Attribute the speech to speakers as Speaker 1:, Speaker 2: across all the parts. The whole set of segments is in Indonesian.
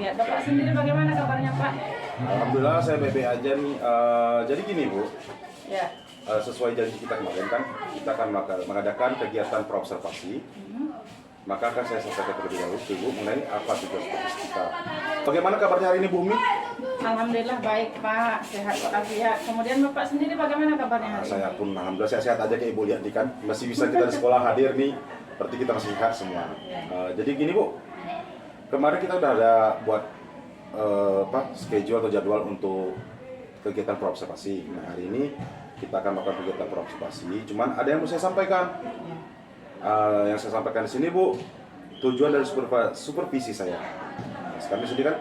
Speaker 1: walafiat. Bapak sendiri bagaimana kabarnya Pak?
Speaker 2: Alhamdulillah saya baik-baik aja nih. Jadi gini Bu,
Speaker 1: Ya.
Speaker 2: sesuai janji kita kemarin kan, kita akan mengadakan kegiatan praobservasi. Maka akan saya sampaikan terlebih dahulu ke Ibu mengenai apa tujuan observasi kita. Bagaimana kabarnya hari ini Bu Umi?
Speaker 1: Alhamdulillah baik Pak, sehat walafiat. Kemudian Bapak sendiri bagaimana kabarnya hari
Speaker 2: Saya
Speaker 1: ini?
Speaker 2: pun alhamdulillah sehat aja kayak Ibu lihat nih kan. Masih bisa kita di sekolah hadir nih, berarti kita masih sehat semua. Jadi gini Bu, kemarin kita udah ada buat schedule atau jadwal untuk kegiatan praobservasi. Nah hari ini kita akan melakukan kegiatan praobservasi. Cuman ada yang mau saya sampaikan. Yang saya sampaikan di sini Bu, tujuan dari supervisi saya. Kami sendiri kan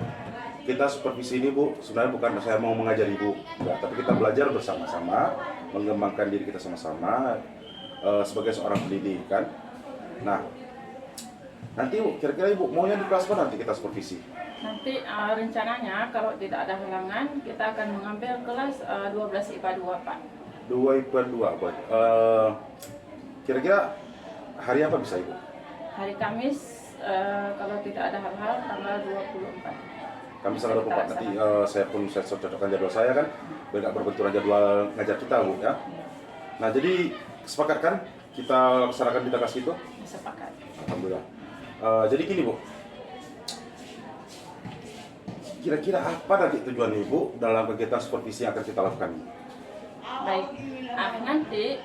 Speaker 2: kita supervisi ini Bu, sebenarnya bukan saya mau mengajari Ibu, enggak, tapi kita belajar bersama-sama, mengembangkan diri kita sama-sama sebagai seorang pendidik kan. Nah, nanti Bu, kira-kira Ibu maunya di kelas apa nanti kita supervisi?
Speaker 1: Nanti rencananya kalau tidak ada halangan kita akan mengambil kelas 12 IPA 2 Pak.
Speaker 2: 2 IPA 2 Bu. Kira-kira hari apa bisa Ibu?
Speaker 1: Hari Kamis kalau tidak ada hal-hal tanggal 24.
Speaker 2: Kami tanggal 24 nanti saya cocokkan jadwal saya kan, biar nggak berbenturan jadwal ngajar kita Bu ya. Nah jadi sepakat kan kita laksanakan di kelas itu?
Speaker 1: Sepakat.
Speaker 2: Alhamdulillah. Jadi gini Bu, kira-kira apa nanti tujuan Ibu dalam kegiatan supervisi yang akan kita lakukan?
Speaker 1: Baik, nanti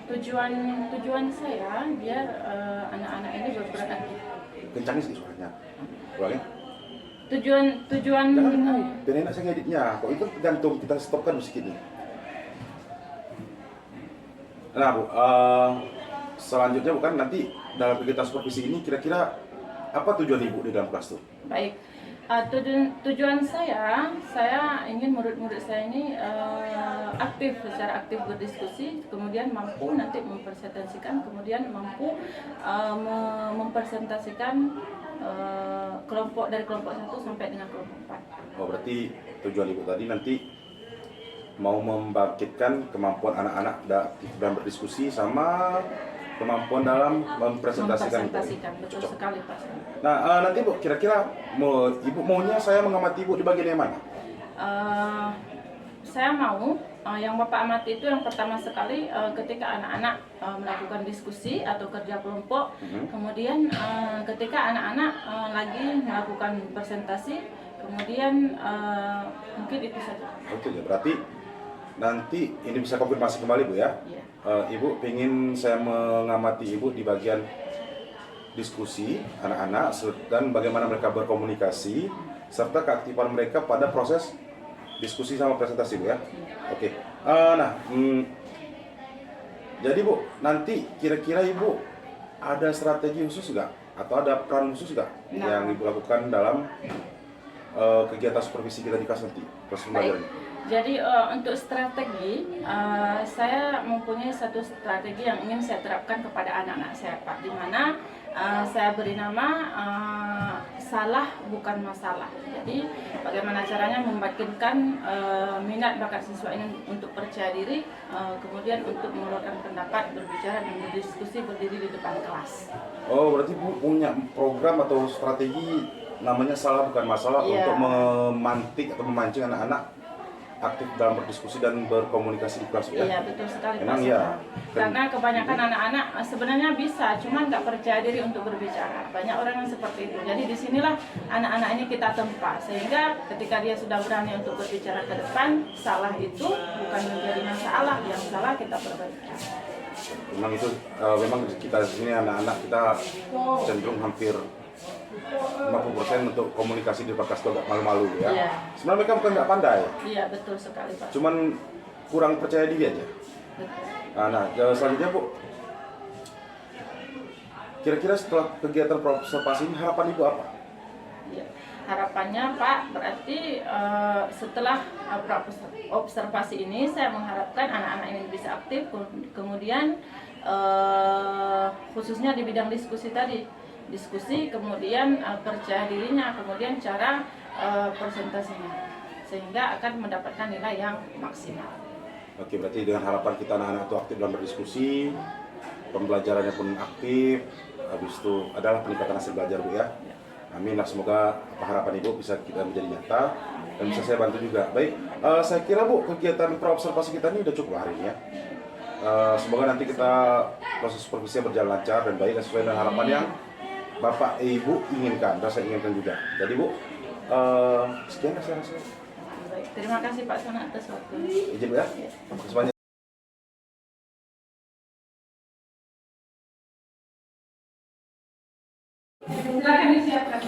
Speaker 1: tujuan saya biar anak-anak ini berperan aktif.
Speaker 2: Kencangin sih suaranya. Ulangin.
Speaker 1: Tujuan
Speaker 2: Jangan, biar enak saya ngeditnya. Kok itu tergantung kita stopkan musik ini. Nah Bu, selanjutnya bukan nanti dalam kegiatan supervisi ini kira-kira apa tujuan Ibu di dalam kelas tuh?
Speaker 1: baik. Tujuan saya ingin murid-murid saya ini secara aktif berdiskusi, kemudian mampu nanti mempresentasikan, kemudian mampu mempresentasikan kelompok dari kelompok 1 sampai dengan kelompok 4.
Speaker 2: Oh berarti tujuan Ibu tadi nanti mau membangkitkan kemampuan anak-anak dalam berdiskusi sama kemampuan dalam mempresentasikan.
Speaker 1: Betul sekali Pak.
Speaker 2: Nah nanti Bu, kira-kira Ibu maunya saya mengamati Ibu di bagian yang mana?
Speaker 1: Saya mau yang Bapak amati itu yang pertama sekali ketika anak-anak melakukan diskusi atau kerja kelompok, kemudian ketika anak-anak lagi melakukan presentasi, kemudian mungkin itu saja.
Speaker 2: Oke ya, berarti nanti ini bisa konfirmasi kembali Bu ya.
Speaker 1: Iya.
Speaker 2: Ibu ingin saya mengamati Ibu di bagian diskusi anak-anak dan bagaimana mereka berkomunikasi serta keaktifan mereka pada proses diskusi sama presentasi Bu ya. Oke. Jadi Bu, nanti kira-kira Ibu ada strategi khusus nggak atau ada peran khusus nggak yang Ibu lakukan dalam kegiatan supervisi kita di kelas nanti, proses pembelajaran?
Speaker 1: Jadi untuk strategi, saya mempunyai satu strategi yang ingin saya terapkan kepada anak-anak saya Pak, di mana saya beri nama salah bukan masalah. Jadi bagaimana caranya membangkitkan minat bakat siswa ini untuk percaya diri, kemudian untuk mengeluarkan pendapat, berbicara dan berdiskusi berdiri di depan kelas.
Speaker 2: Oh berarti Bu punya program atau strategi namanya salah bukan masalah untuk memantik atau memancing anak-anak aktif dalam berdiskusi dan berkomunikasi di kelas ya?
Speaker 1: Iya betul sekali
Speaker 2: Memang
Speaker 1: Pak.
Speaker 2: ya.
Speaker 1: Karena kebanyakan anak-anak sebenarnya bisa, cuman nggak percaya diri untuk berbicara. Banyak orang yang seperti itu. Jadi disinilah anak-anak ini kita tempa, sehingga ketika dia sudah berani untuk berbicara ke depan, salah itu bukan menjadi masalah, yang salah kita perbaiki.
Speaker 2: Memang itu, memang kita di sini anak-anak kita cenderung hampir 50% untuk komunikasi di kelas itu agak malu-malu ya.
Speaker 1: Iya.
Speaker 2: Sebenarnya mereka bukan nggak pandai,
Speaker 1: Iya betul sekali Pak.
Speaker 2: cuman kurang percaya diri aja.
Speaker 1: Betul.
Speaker 2: Selanjutnya Bu, kira-kira setelah kegiatan observasi ini harapan Ibu apa?
Speaker 1: Ya, harapannya Pak, berarti setelah observasi ini saya mengharapkan anak-anak ini bisa aktif, kemudian khususnya di bidang diskusi tadi. Diskusi, kemudian percaya dirinya, kemudian cara presentasinya, sehingga akan mendapatkan nilai yang maksimal.
Speaker 2: Oke, berarti dengan harapan kita anak-anak itu aktif dalam berdiskusi, pembelajarannya pun aktif, habis itu adalah peningkatan hasil belajar Bu ya. Amin lah, semoga harapan Ibu bisa kita menjadi nyata dan bisa saya bantu juga. Baik, saya kira Bu, kegiatan praobservasi kita ini udah cukup hari ini ya. Semoga nanti kita proses supervisinya berjalan lancar dan baik sesuai dengan harapan yang Bapak Ibu inginkan, dan saya inginkan juga. Jadi Bu, sekian saya rasa.
Speaker 1: Baik, terima kasih Pak Sana atas waktu.
Speaker 2: Izin Bu ya. Semuanya.
Speaker 1: Silakan disiapkan.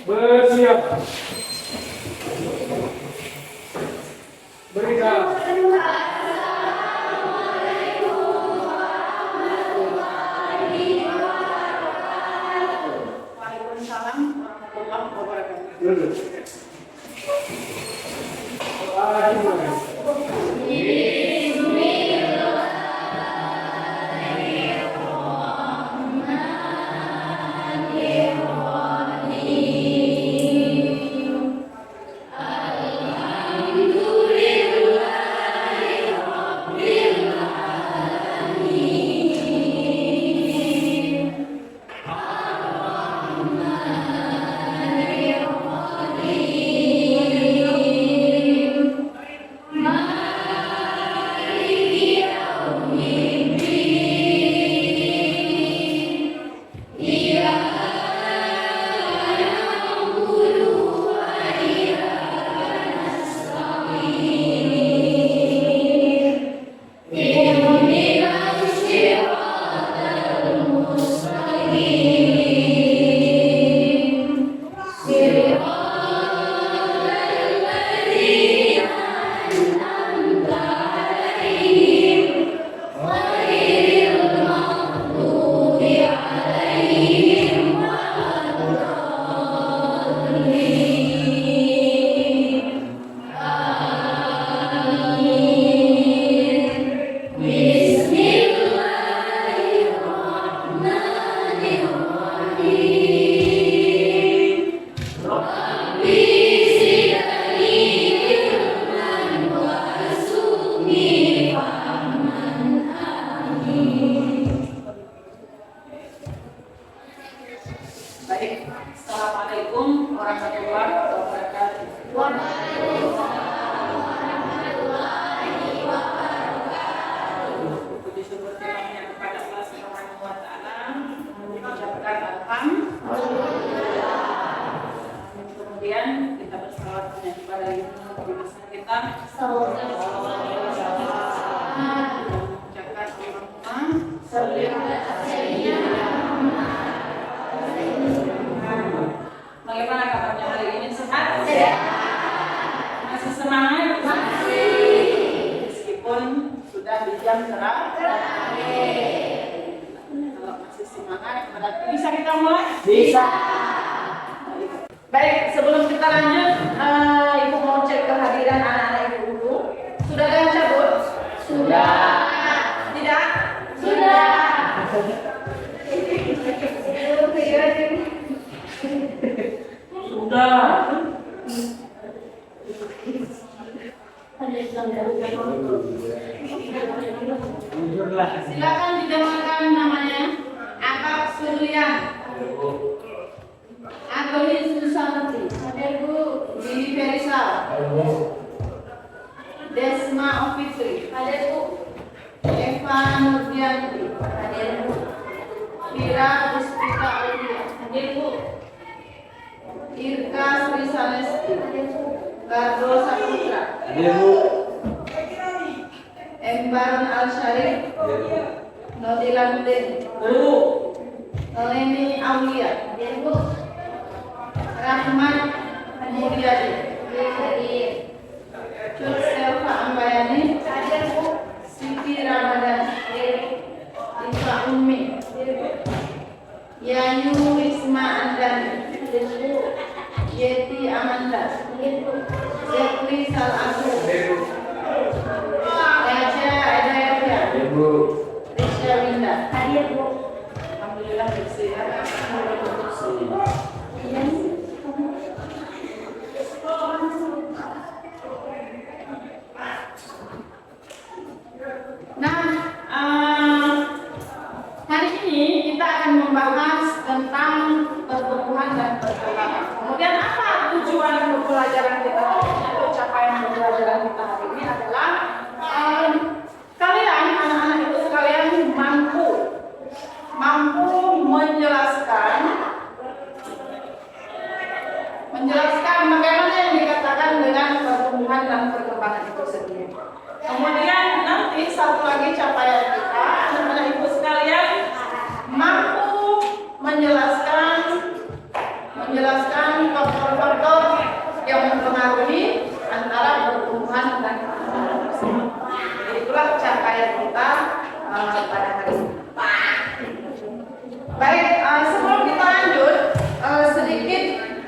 Speaker 3: Bersiap. Berikan.
Speaker 1: Waalaikumsalam warahmatullahi wabarakatuh.
Speaker 3: Duduk.
Speaker 1: Baik, Assalamualaikum warahmatullahi wabarakatuh. Puji syukur firman-Nya kepada Allah Subhanahu wa taala, mengucapkan alhamdulillah. Kemudian kita bersalawat kepada Nabi besar kita sallallahu alaihi wasallam. Mengucapkan Allahumma shalli ala sayyidina Bagaimana kabarnya hari ini? Sehat? Sehat. Masih semangat? Masih. Meskipun sudah di jam terakhir. Kalau masih semangat, berarti bisa kita mulai? Bisa. Baik, sebelum kita lanjut, Ibu mau cek kehadiran anak-anak Ibu dulu. Sudah ada yang cabut? Sudah. Tidak? Sudah. Silakan didengarkan namanya. Akak Suryan, Agonis Susanti, Hadirbu, Dini Ferisal, Desma Ofitri, Hadirbu, Eva Nurdianti, Hadirbu, Vira Puspita Aulia, Hadirbu, Irka Sri Salesti, Gardo Saputra, Embaron Al-Syarif, Nodilan Den, Leni Aulia, Rahmat Mulyadi, Cut Selva Ambayani, Siti Ramadan, Isa Ummi, Yayu Wisma Andani, Yeti Amanda, Zekri Salaku, Raja Edayatya, Risha Winda. Alhamdulillah bersih ya. Nah, hari ini kita akan membahas menjelaskan bagaimana yang dikatakan dengan pertumbuhan dan perkembangan itu sendiri. Kemudian nanti satu lagi capaian kita, anak-anak ibu sekalian, mampu menjelaskan faktor-faktor yang mempengaruhi antara pertumbuhan dan perkembangan tersebut. Jadi itulah capaian kita pada hari ini. Baik, sebelum kita lanjut, sedikit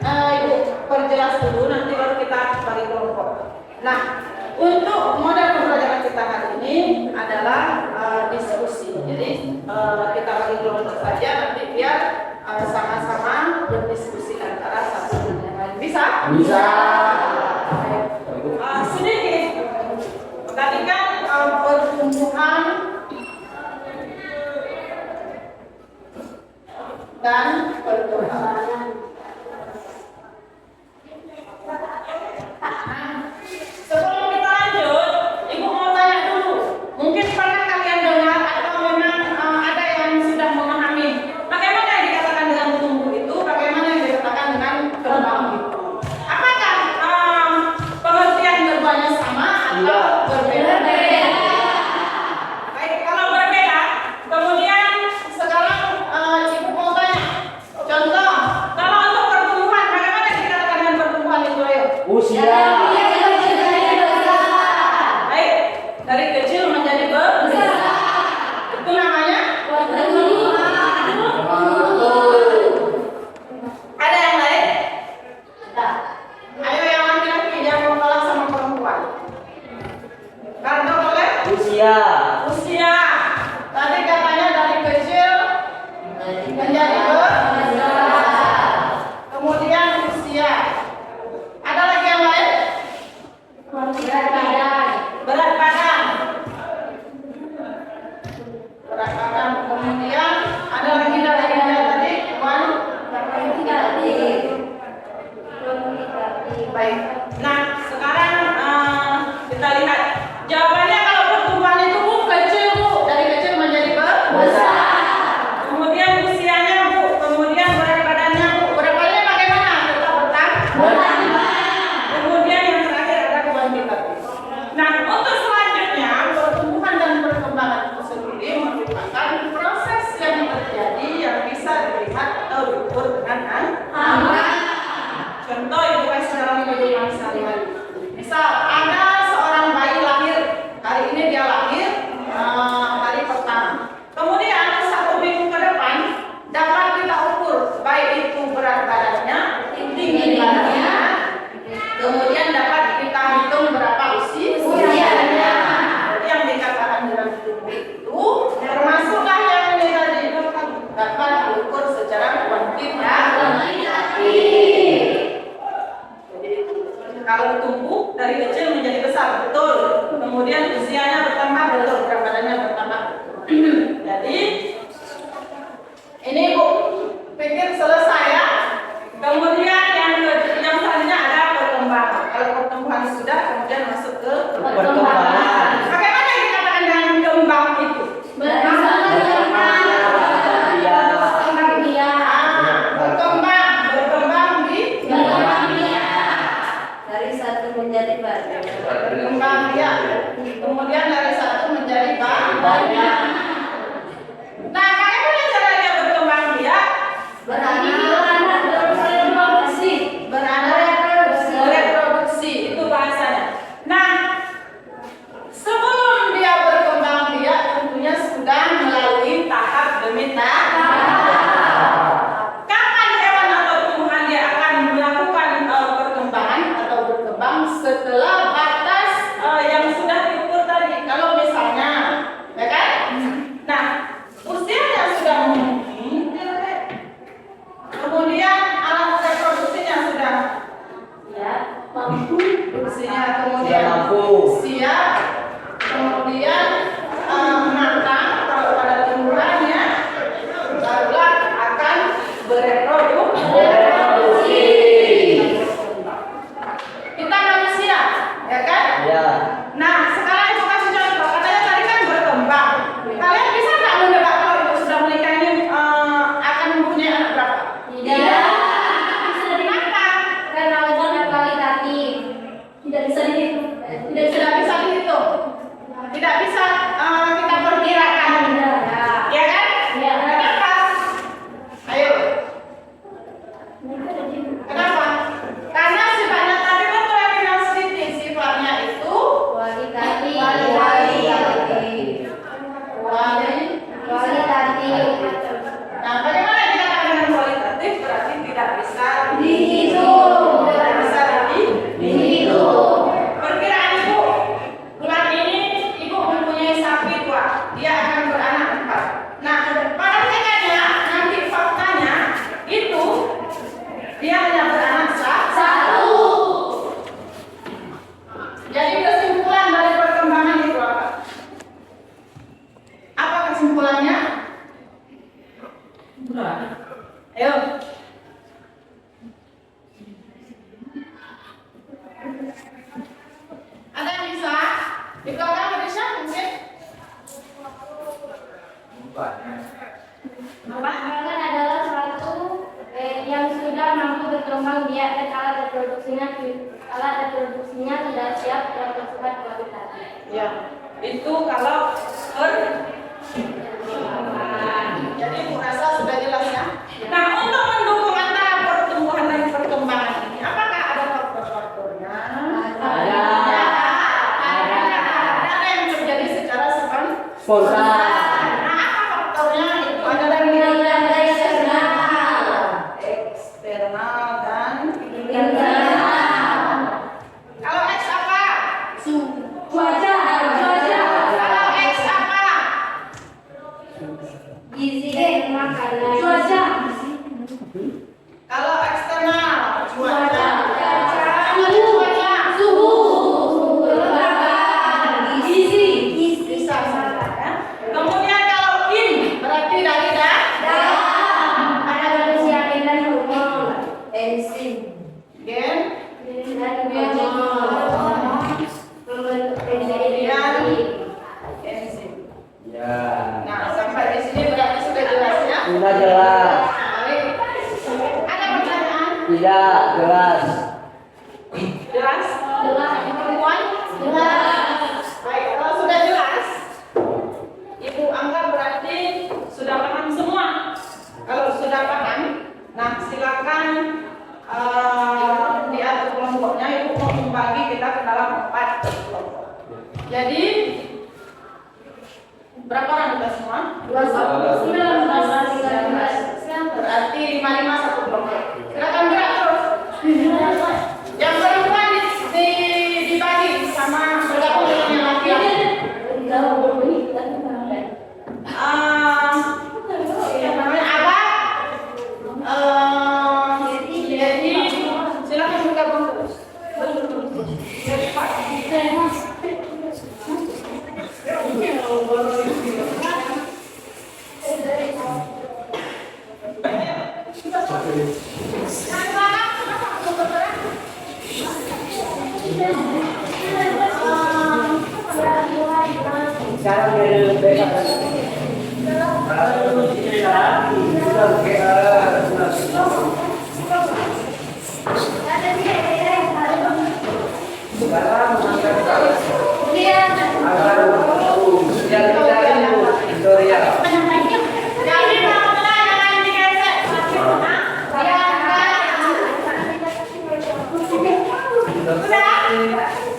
Speaker 1: Ibu perjelas dulu, nanti baru kita bagi kelompok. Nah, untuk model pembelajaran kita hari ini adalah diskusi. Jadi kita bagi kelompok saja, nanti biar sama-sama berdiskusi antara satu dan yang lain. Bisa?
Speaker 3: Bisa.
Speaker 1: Sedikit. Tadi kan pertumbuhan dan perkembangan. Sebelum kita lanjut, Ibu mau tanya dulu. Mungkin pernah kalian dengar atau memang ada yang sudah memahami bagaimana yang dikatakan dengan tumbuh itu, bagaimana yang dikatakan dengan kembang itu. Apakah pengertian keduanya sama atau berbeda? Baik, kalau berbeda, kemudian sekarang Ibu mau tanya. Contoh, kalau untuk pertumbuhan, bagaimana yang dikatakan dengan pertumbuhan itu, ayo?
Speaker 3: Usia.
Speaker 1: Baik, dari kecil menjadi besar. Itu namanya ada yang lain? Ayo yang laki-laki yang mau kalah sama perempuan. Karena boleh?
Speaker 3: Usia.
Speaker 1: Usia. Tadi katanya dari kecil menjadi besar. Kemudian usia. Ada lagi yang lain? Berat badan. Berat badan. Kemudian ada lagi dari tadi, Wan? Baik. Nah, sekarang kita lihat jawabannya. Kalau pertumbuhan itu Bu, kecil Bu, dari kecil menjadi besar. Kemudian usianya Bu, kemudian berat badannya Bu. Berat badannya bagaimana? Tetap bertambah. Kemudian yang terakhir ada kuantitatif. Nah, untuk selanjutnya pertumbuhan dan perkembangan itu sendiri merupakan proses yang terjadi yang bisa dilihat atau diukur dengan angka. Contoh Ibu kasih dalam kehidupan sehari-hari. Misal ada seorang bayi lahir, hari ini dia lahir hari pertama. Kemudian 1 minggu ke depan dapat kita ukur baik itu berat badannya, tinggi badannya, kemudian dapat kita hitung berapa usianya. Yang dikatakan dengan tumbuh itu termasuklah yang ini tadi dapat diukur secara kuantitatif. Kalau tumbuh dari kecil menjadi besar, betul. Kemudian usianya bertambah, betul. Berat badannya bertambah. Jadi ini Bu, pikir selesai ya. Kemudian yang selanjutnya ada perkembangan. Kalau pertumbuhan sudah, kemudian masuk ke perkembangan. Bagaimana yang dikatakan dengan kembang itu? Berkembang di
Speaker 4: dari satu menjadi banyak.
Speaker 1: berkembang ya. Kemudian dari satu menjadi banyak. Nah, bagaimana caranya berkembang biak? Bereproduksi itu bahasanya. Nah, sebelum dia berkembang biak tentunya sudah melalui tahap demi tahap. Kapan hewan atau tumbuhan dia akan melakukan perkembangan atau berkembang setelah batas yang sudah diukur tadi. Kalau misalnya, ya kan? Nah, usianya sudah memenuhi, kemudian alat reproduksinya sudah usianya kemudian siap, kemudian matang kalau pada tumbuhannya, barulah akan bereproduksi. Kita manusia, ya kan?
Speaker 3: Ya.
Speaker 1: Nah, sekarang Ibu kasih contoh. Katanya tadi kan berkembang. Kalian bisa nggak menebak kalau Ibu sudah menikah ini akan mempunyai anak berapa?
Speaker 4: Tidak.
Speaker 1: Kenapa?
Speaker 4: Karena
Speaker 5: membiarkan alat reproduksinya tidak siap dan bersifat kualitatif.
Speaker 1: Ya, itu kalau jadi Bu rasa sudah jelas ya. Nah, untuk mendukung antara pertumbuhan dan perkembangan ini, apakah ada faktor-faktornya? Ada yang terjadi secara spontan. Nah, apa faktornya? Itu adalah nilai eksternal dan internal. Kalau X apa?
Speaker 5: Cuaca.
Speaker 1: Kalau X apa?
Speaker 5: Gizi makanan. Cuaca.
Speaker 1: Kalau eksternal, cuaca.
Speaker 5: Suhu. Kelembagaan. Gizi.
Speaker 1: Bisa saja ya. Kemudian kalau in berarti dari
Speaker 5: Dalam. Ada manusia dan hormon.
Speaker 4: Enzim.
Speaker 1: gen.
Speaker 5: Kemudian
Speaker 1: Enzim.
Speaker 3: Ya.
Speaker 1: Nah, sampai di sini berarti sudah jelas ya.
Speaker 3: Sudah jelas.
Speaker 1: Baik. Ada pertanyaan?
Speaker 3: Tidak jelas.
Speaker 1: Jelas? Perempuan? Baik, kalau sudah jelas, Ibu anggap berarti sudah paham semua. Kalau sudah paham, nah silakan diatur kelompoknya. Ibu mau membagi kita ke dalam 4 kelompok. Jadi berapa orang kita semua? 19. Berarti 55 satu kelompok. Silakan gerak terus. Yang perempuan dibagi sama bergabung dengan yang laki-laki. Yang namanya Abah, jadi silakan bergabung terus. Jadi Pak.
Speaker 3: Sekarang dari BK. Kalau tidak sudah sekarang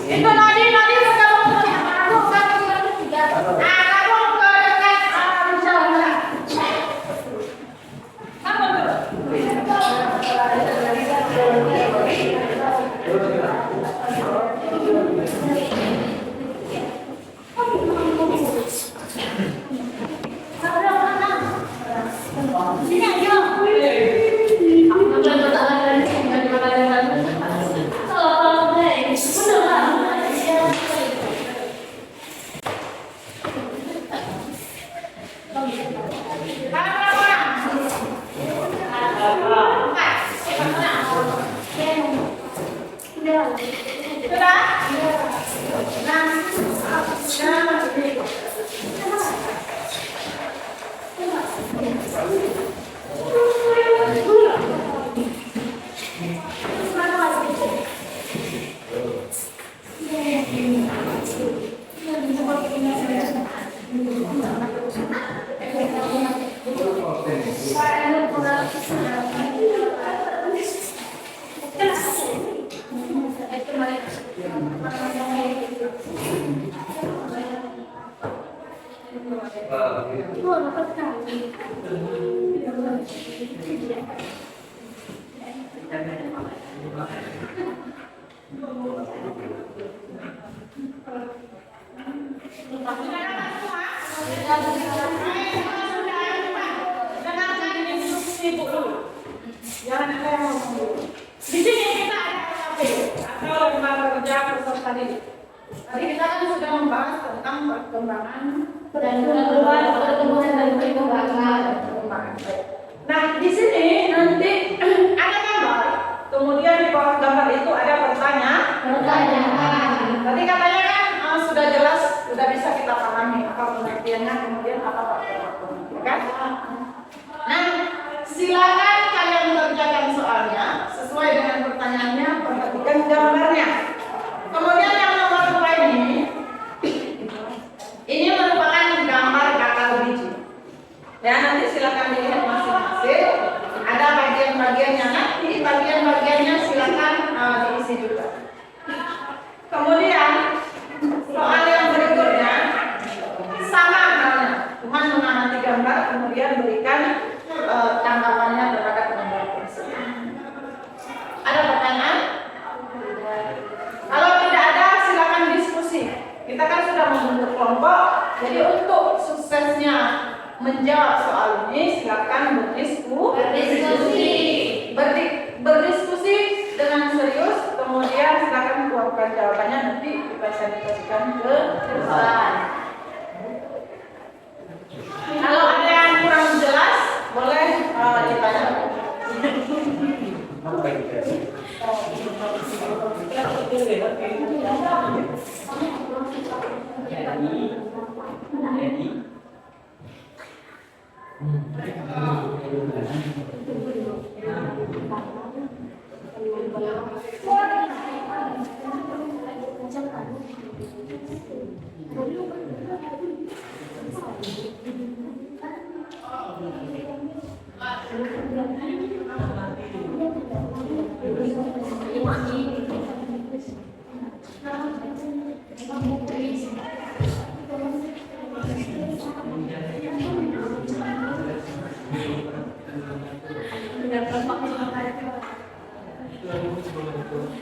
Speaker 1: Itu Nadi bergabung terus. Gabung ke dekat misalnya. Gabung terus. Jangan ada yang ngomong dulu. Di sini kita ada LKP atau lembaga kerja peserta didik. Tadi kita kan sudah membahas tentang perkembangan
Speaker 5: dan perkembangan.
Speaker 1: Nah, di sini nanti ada gambar. Kemudian di bawah gambar itu ada pertanyaan. Tadi katanya kan sudah jelas, sudah bisa kita pahami apa pengertiannya, kemudian apa faktor-faktornya, kan? Nah, silakan kalian mengerjakan soalnya sesuai dengan pertanyaannya, perhatikan gambarnya. Kemudian yang nomor 2 ini merupakan gambar kakao biji. Ya, nanti silakan dilihat masing-masing. Ada bagian-bagiannya, nanti bagian-bagiannya silakan diisi juga. Kemudian soal yang berikutnya sama halnya, cuma mengamati gambar kemudian berikan tanggapannya terhadap gambar tersebut. Ada pertanyaan? Kalau tidak ada, silakan diskusi. Kita kan sudah membentuk kelompok, jadi untuk suksesnya menjawab soal ini silakan berdiskusi dengan serius, kemudian silakan keluarkan jawabannya, nanti kita presentasikan ke depan. Kalau ada yang kurang jelas, boleh ditanya.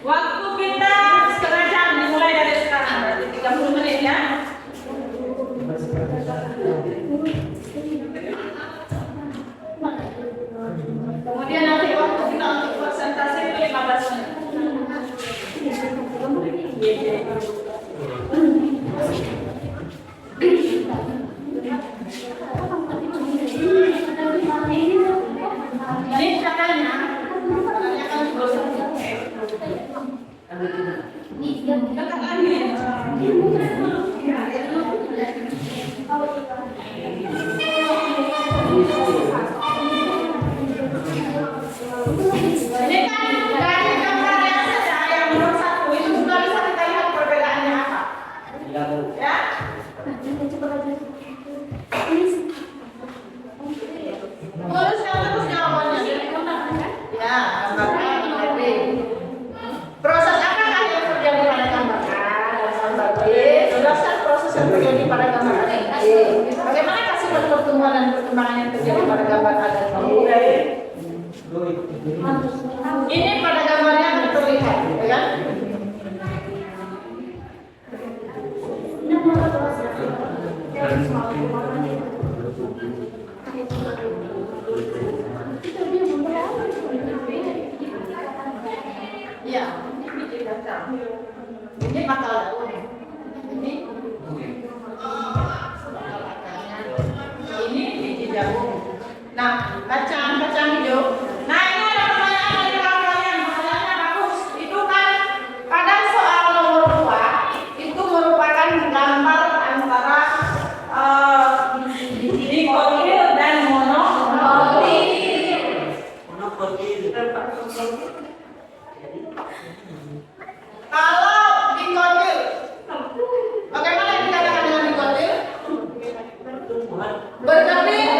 Speaker 1: Waktu kita setengah jam dimulai dari sekarang, berarti 30 menit ya. Kemudian nanti waktu kita untuk presentasi itu 15 menit. Ini katanya kan bosan. Dekat lagi. Ini kan dari gambar yang saja yang nomor 1 itu sudah bisa kita lihat perbedaannya apa. Ya. Terus jawabannya. Ya, gambarnya berarti. Proses apakah yang terjadi pada gambar A? Jelaskan proses yang terjadi pada gambar A. Bagaimana sifat pertumbuhan dan perkembangan yang terjadi pada gambar A dan B? Ini pada gambarnya terlihat, ya kan? Iya, ini biji kacang. Ini bakal daun. Ini bakal akarnya. Ini biji jagung. Nah, kacang hijau. Nah, ini ada pertanyaan dari kalian. Pertanyaannya bagus. Itu kan pada soal nomor 2 itu merupakan gambar antara dikotil dan monokotil. Kalau dikotil, bagaimana dikatakan dengan dikotil? Berkeping.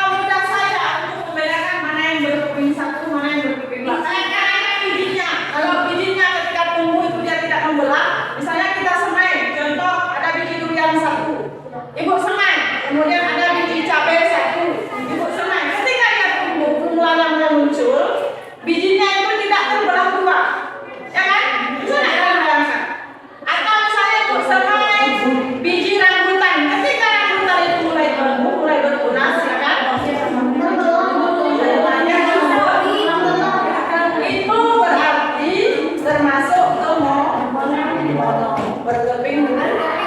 Speaker 6: Mudah saja untuk membedakan mana yang berkeping satu, mana yang berkeping dua. Bijinya, kalau bijinya ketika tumbuh itu dia tidak membelah. Misalnya kita semai, contoh ada biji durian satu, ibu semai, kemudian ada biji cabai satu, ibu semai. Ketika dia tumbuh, mulanya muncul, bijinya itu tidak terbelah dua, ya kan? Bisa nggak kalian bayangkan? Atau misalnya ibu semai biji rambutan, ketika rambutan itu mulai tumbuh, mulai bertunas, ya kan? Itu berarti termasuk berkeping ini udah jalan.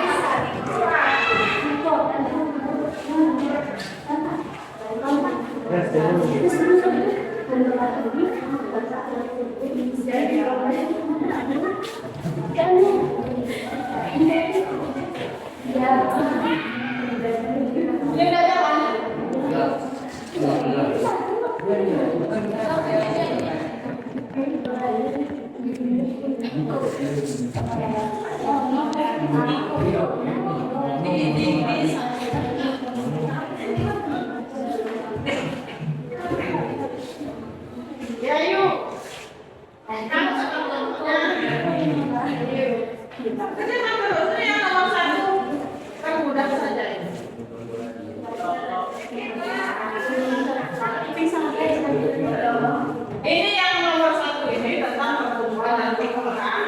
Speaker 6: Ya yuk. Kerjakan terus, ini yang nomor satu. Kan mudah saja ini. Ini yang nomor satu ini tentang pertumbuhan dan perkembangan.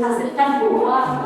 Speaker 5: menghasilkan buah.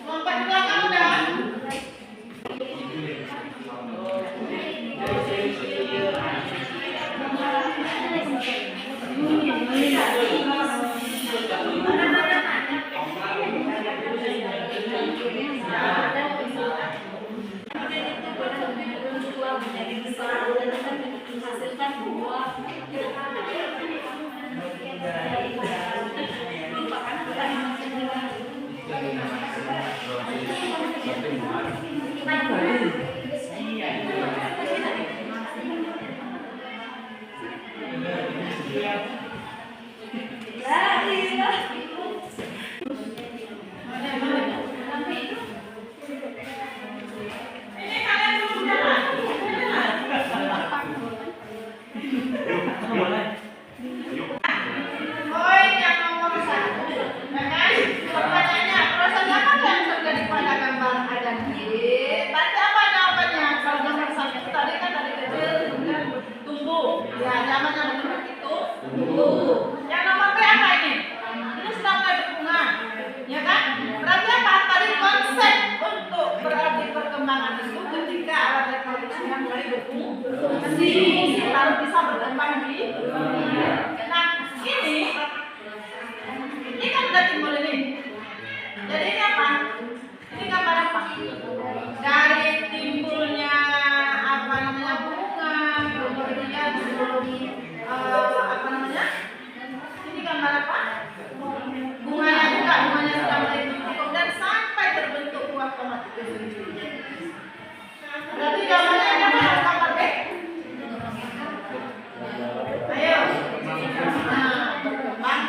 Speaker 6: Lompat ke belakang udah. Poin yang nomor 1, ya kan? Pertanyaannya, proses apa yang terjadi pada gambar A dan B? Tadi apa jawabannya? Kalau gambar 1 tadi kan dari kecil kemudian tumbuh. Ya, zamannya benar itu tumbuh. Yang nomor B apa ini? Ini sudah mulai berbunga, ya kan? Berarti apa? Tadi konsep untuk berarti perkembangan itu ketika alat reproduksinya mulai berfungsi, lalu bisa berkembang di dunia. Nah, ini kan udah timbul ini. Jadi ini apa? Ini gambar apa? Dari timbulnya apa namanya bunga, kemudian apa namanya? Ini gambar apa? Bunganya juga, bunganya sudah mulai tumbuh dan sampai terbentuk buah tomat itu sendiri. Berarti jawabannya apa? Gambar B. Ayo. Nah, berkembang.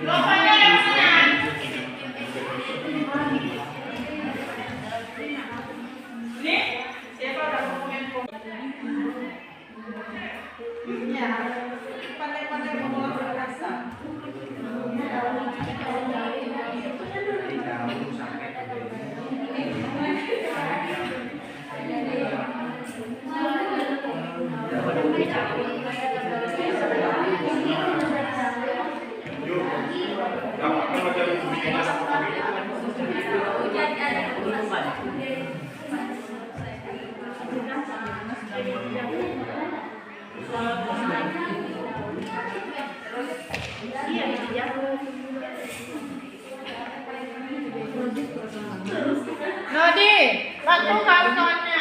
Speaker 6: Lompatnya ada pertanyaan. Ini siapa udah ngomongin ya, pandai-pandai mengolah bahasa. Nodi, bantu kawan-kawannya.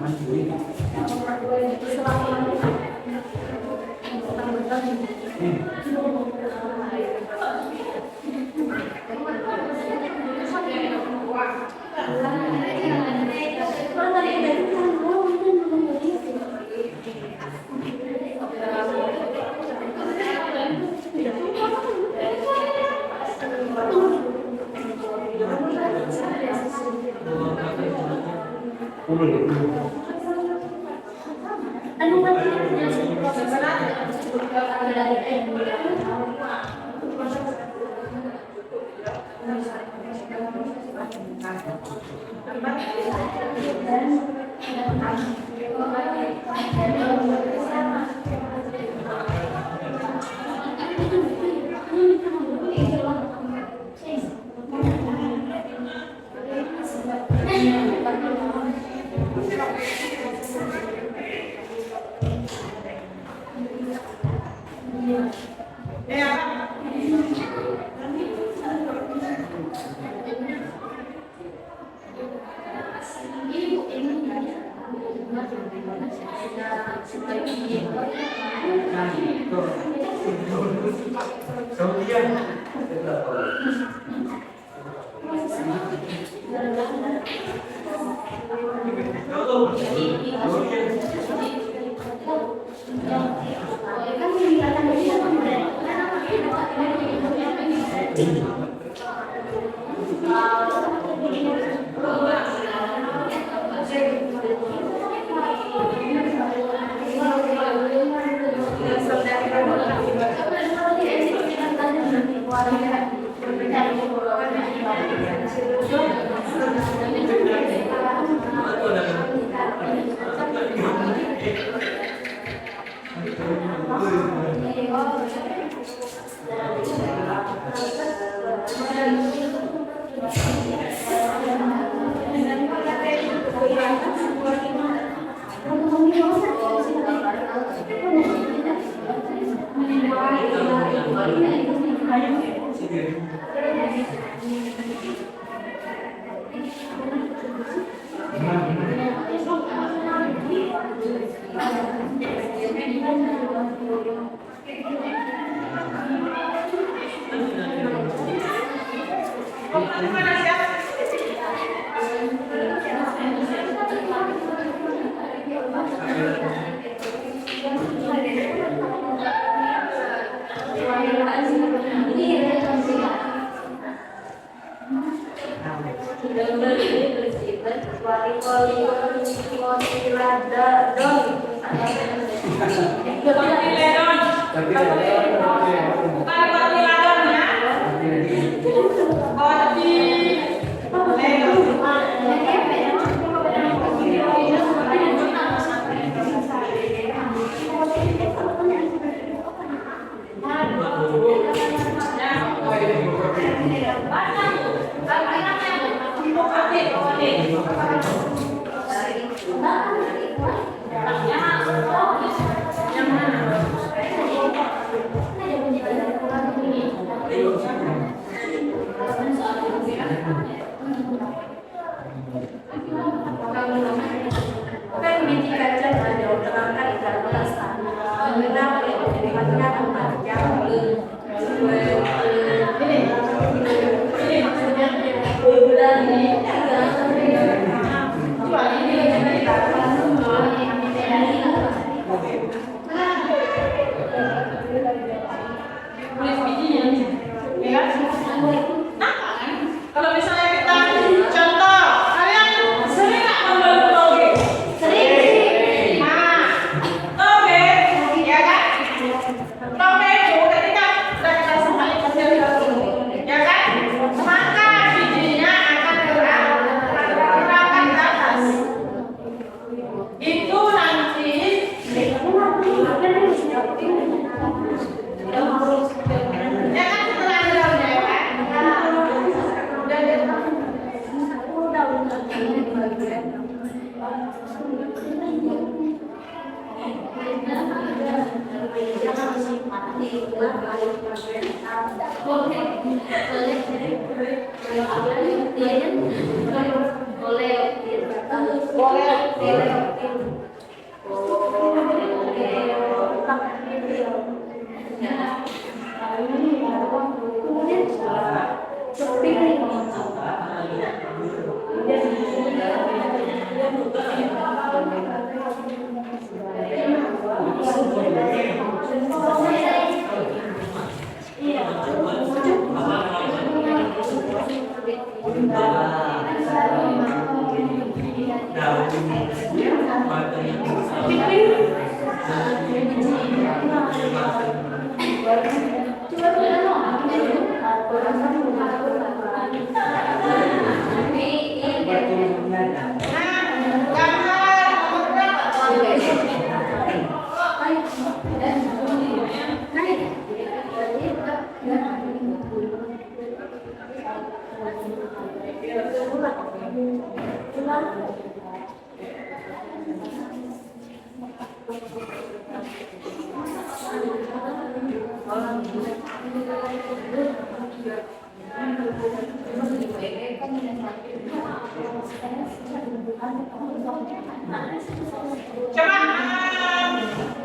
Speaker 3: Mas,
Speaker 5: Boleh.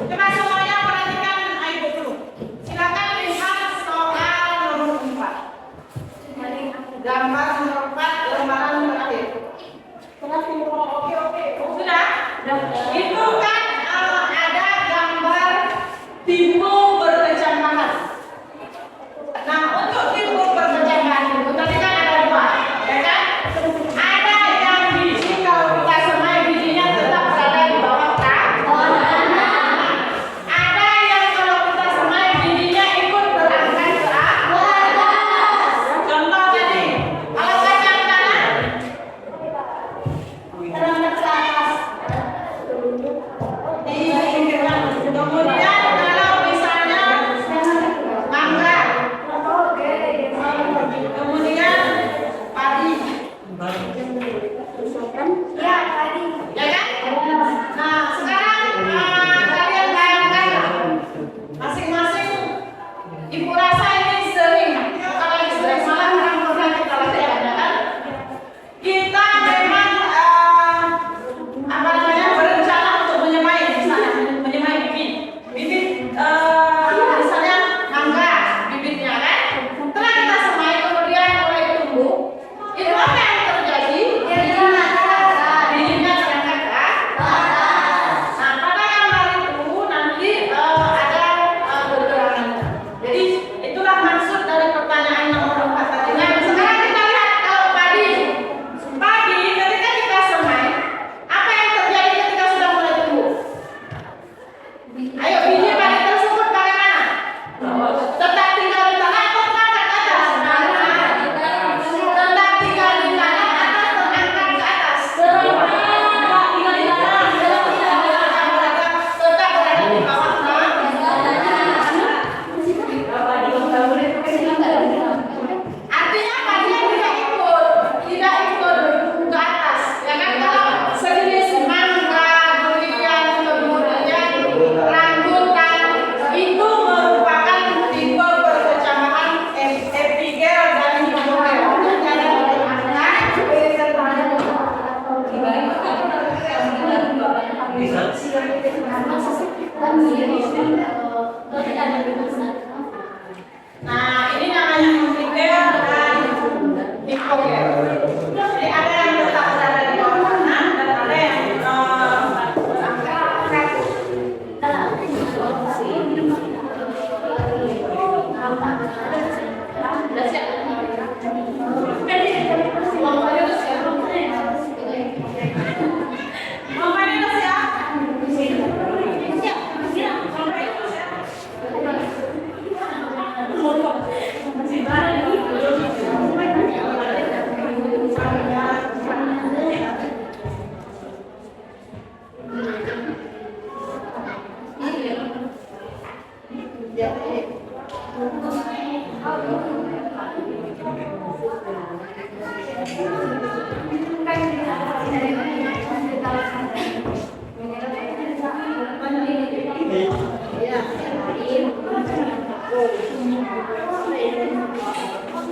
Speaker 6: Coba semuanya perhatikan ibu dulu. Silakan lihat soal nomor 4. Gambar nomor 4 lembaran terakhir. Oke. Sudah? Itu kan ada gambar timbul berkecamatan. Nah, untuk timbul berkecamatan itu tadi kan ada 2, ya kan? Ada yang biji kalau kita semai bijinya tetap berada di bawah kan? Ada yang kalau kita semai bijinya ikut berangkat ke atas. Contoh tadi, kalau kacang tanah berangkat ke atas. Kemudian kalau misalnya mangga, kemudian padi, ya kan? Nah sekarang kalian bayangkan masing-masing. Ibu rasa ini sering, kalau lagi stres malah orang pernah kita lakukan, ya kan? Kita memang apa namanya berencana untuk menyemai, misalnya menyemai bibit misalnya mangga bibitnya kan. Setelah kita semai kemudian mulai tumbuh, itu apa yang terjadi? Bijinya terangkat ke atas. Nah pada gambar itu nanti ada bergerangan. Jadi itulah maksud dari pertanyaan nomor 4 tadi. Nah sekarang kita lihat kalau padi ketika kita semai, apa yang terjadi ketika sudah mulai tumbuh? Ayo, biji padi tersebut bagaimana? Tetap tinggal di tanah atau terangkat ke atas? Tetap tinggal di tanah atau terangkat ke atas? Tetap berada di bawah tanah. Artinya padinya tidak ikut ke atas, ya kan? Kalau sejenis mangga, durian, kemudian rambutan itu merupakan tipe berkecamatan epigel dan hipogel. Nah ini namanya epigel dan hipogel. Jadi ada yang tetap berada di bawah tanah dan ada yang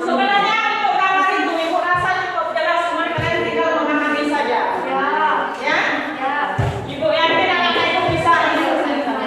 Speaker 6: sebenarnya untuk gambar itu ibu rasa cukup jelas, cuma kalian tinggal memahami saja. Ya? Ibu yakin anak ibu bisa menyelesaikan.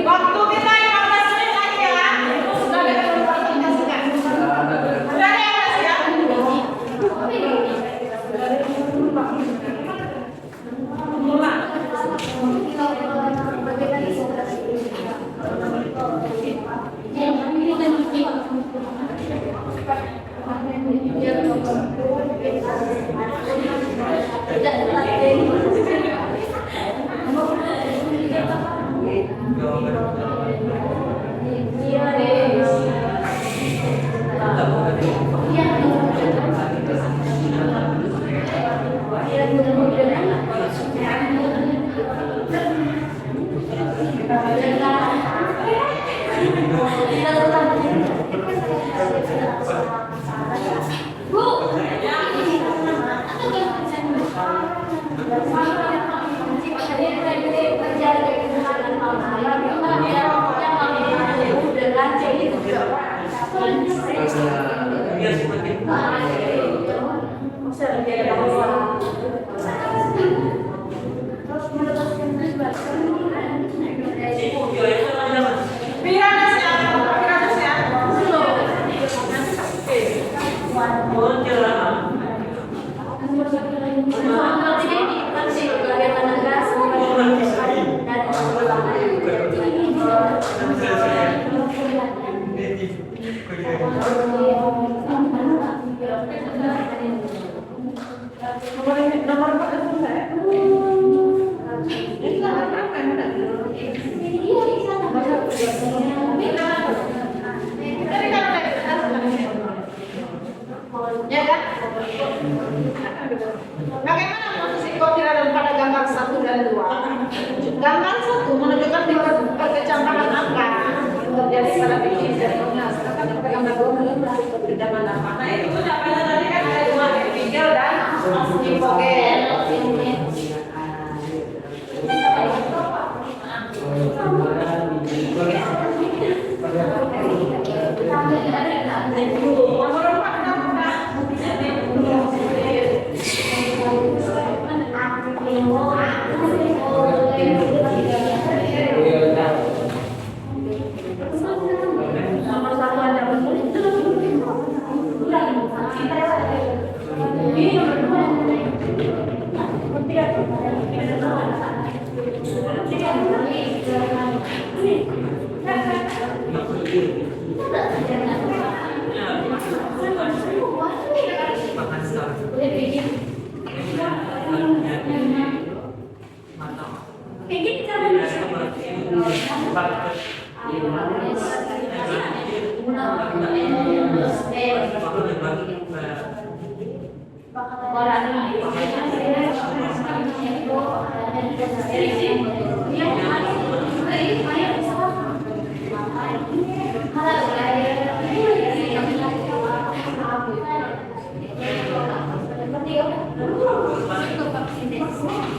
Speaker 6: Waktu kita 15 menit lagi ya. Sudah ada yang presentasikan. Sudah ada yang Mas ya? Ya kan? Bagaimana posisi koordinator pada gambar 1 dan 2? Gambar 1 menunjukkan berkecamatan angka terjadi pada titik jatuhnya, sedangkan pada gambar 2 menunjukkan kebedaman apa. Nah itu jawabannya tadi kan ada 2, epigel dan hipogel. Ini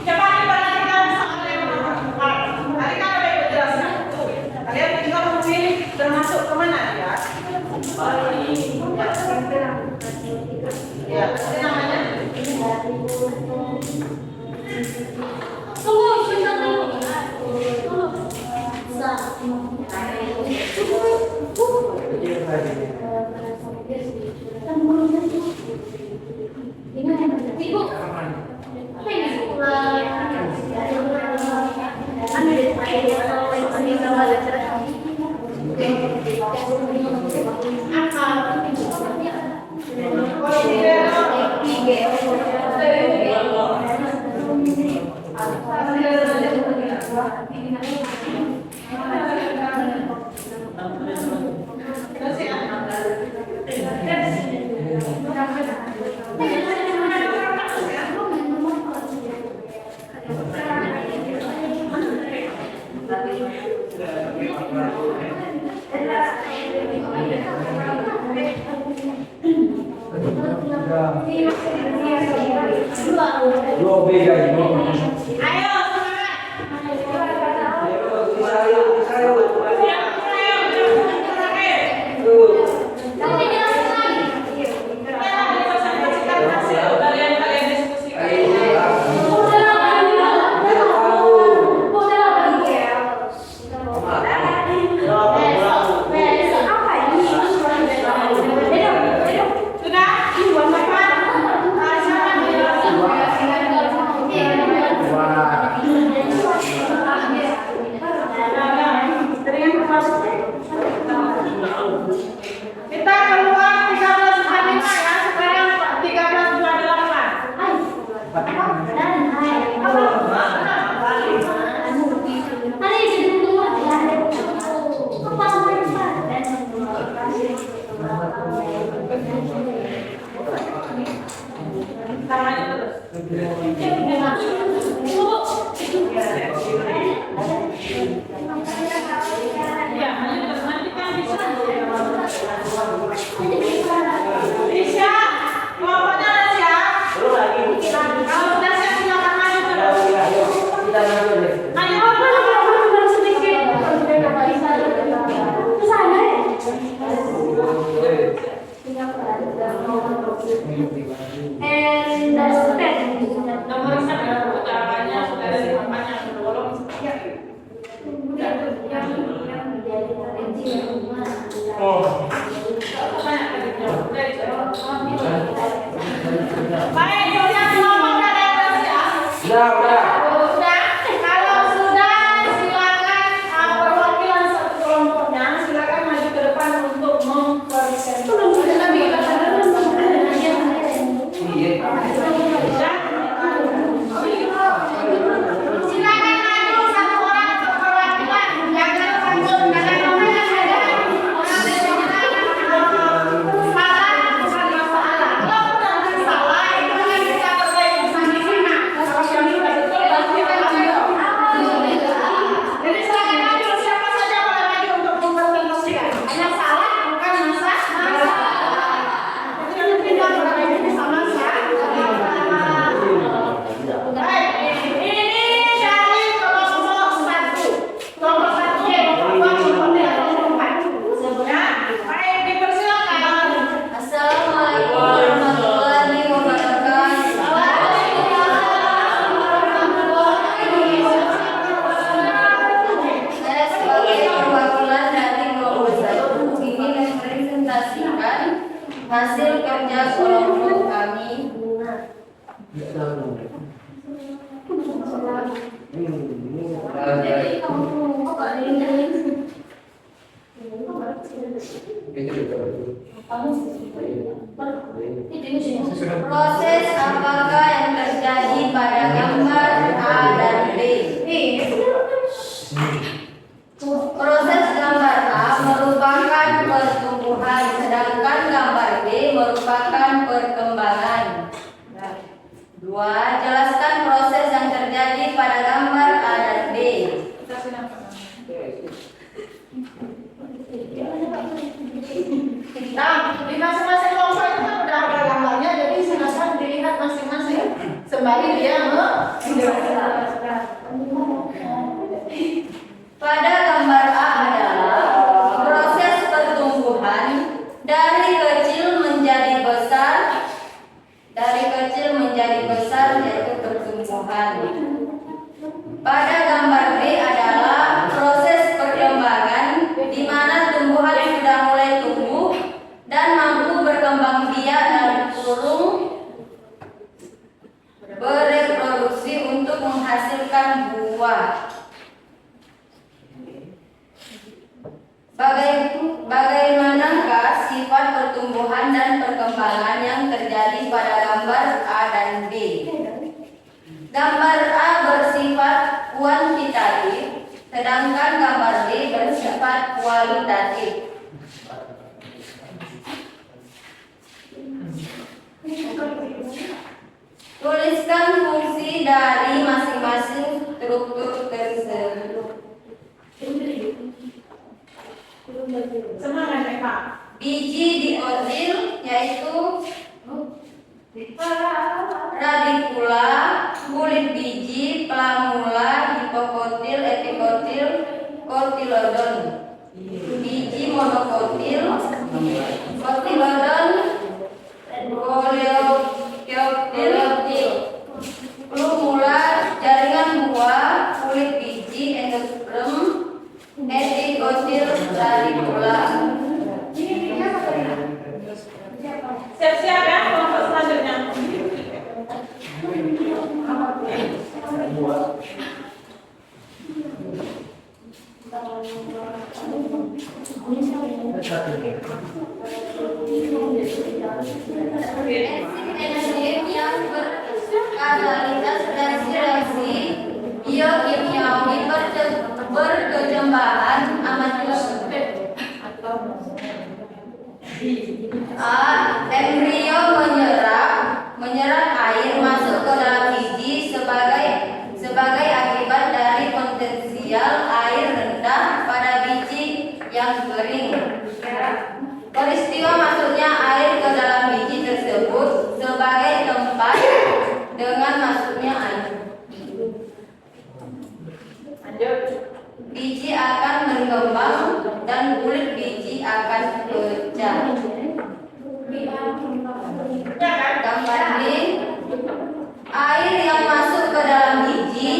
Speaker 6: Coba diperhatikan soal yang bermanfaat. Tadi kan ada yang jelaskan. Kalian tinggal memilih termasuk kemana ya? Ya, apa namanya?
Speaker 5: Tunggu, sebentar dulu. Ibu, apa ini?
Speaker 3: Dua beda ini.
Speaker 6: Ayo, kalian diskusikan. Sudah? Kita keluar 13.45 ya, sekarang 13.28. Tangannya terus. Ya, nanti kan bisa. Bisa. Kelompoknya udah siap? Kalau udah siap silakan maju terus. Ayo. Nomor satu utamanya sudah ada di papannya, tolong setia. Baik, sudah kelompok ada yang siap?
Speaker 3: Sudah.
Speaker 6: Sudah. Kalau sudah, silakan perwakilan satu kelompoknya silakan maju ke depan untuk mempresentasikan. Silakan maju satu orang untuk perwakilan. Jangan takut, jangan ngomong, salah bukan masalah. Kalau nanti salah itu kan bisa terjadi di sana. Kalau yang sudah betul pasti akan maju. Jadi silakan maju, siapa saja boleh maju untuk mempresentasikan. Hanya salah bukan masalah. Jadi kita berada di sama baik, ini dari kelompok satu. Kelompok satu kelompok seperti kelompok empat. Ya, baik dipersilakan.
Speaker 4: Assalamualaikum warahmatullahi wabarakatuh. Saya sebagai perwakilan dari kelompok satu ingin mempresentasikan hasil kerja kelompok kami. Proses apakah yang terjadi pada gambar A dan B? Dua, jelaskan proses yang terjadi pada gambar A dan B.
Speaker 6: Nah, di masing-masing kelompok itu kan udah ada gambarnya, jadi silakan dilihat masing-masing sembari dia menjelaskan.
Speaker 4: Pada gambar A adalah proses pertumbuhan dari kecil menjadi besar, yaitu pertumbuhan. Pada gambar B adalah proses perkembangan di mana tumbuhan sudah mulai tumbuh dan mampu berkembang biak dan kurung bereproduksi untuk menghasilkan buah. Bagaimanakah sifat pertumbuhan dan perkembangan yang terjadi pada gambar A dan B? Gambar A bersifat kuantitatif, sedangkan gambar B bersifat kualitatif. Tuliskan fungsi dari masing-masing struktur tersebut.
Speaker 6: Semangat ya Pak.
Speaker 4: Biji diotil yaitu radikula, kulit biji, plamula, hipokotil, epikotil, kotilodon. Biji monokotil, kotilodon, koleoptil, plumula, jaringan buah, kulit biji, endosperm, epikotil, radikula.
Speaker 6: Siap-siap ya kelompok selanjutnya.
Speaker 4: Enzim yang berkatalitas reaksi biokimiawi berkecambahan amat A. Embrio menyerap air masuk ke dalam biji sebagai akibat dari potensial air rendah pada biji yang kering. Peristiwa masuknya air ke dalam biji tersebut sebagai tempat dengan masuknya air. Biji akan berkembang dan kulit biji akan pecah. Gambar B, air yang masuk ke dalam biji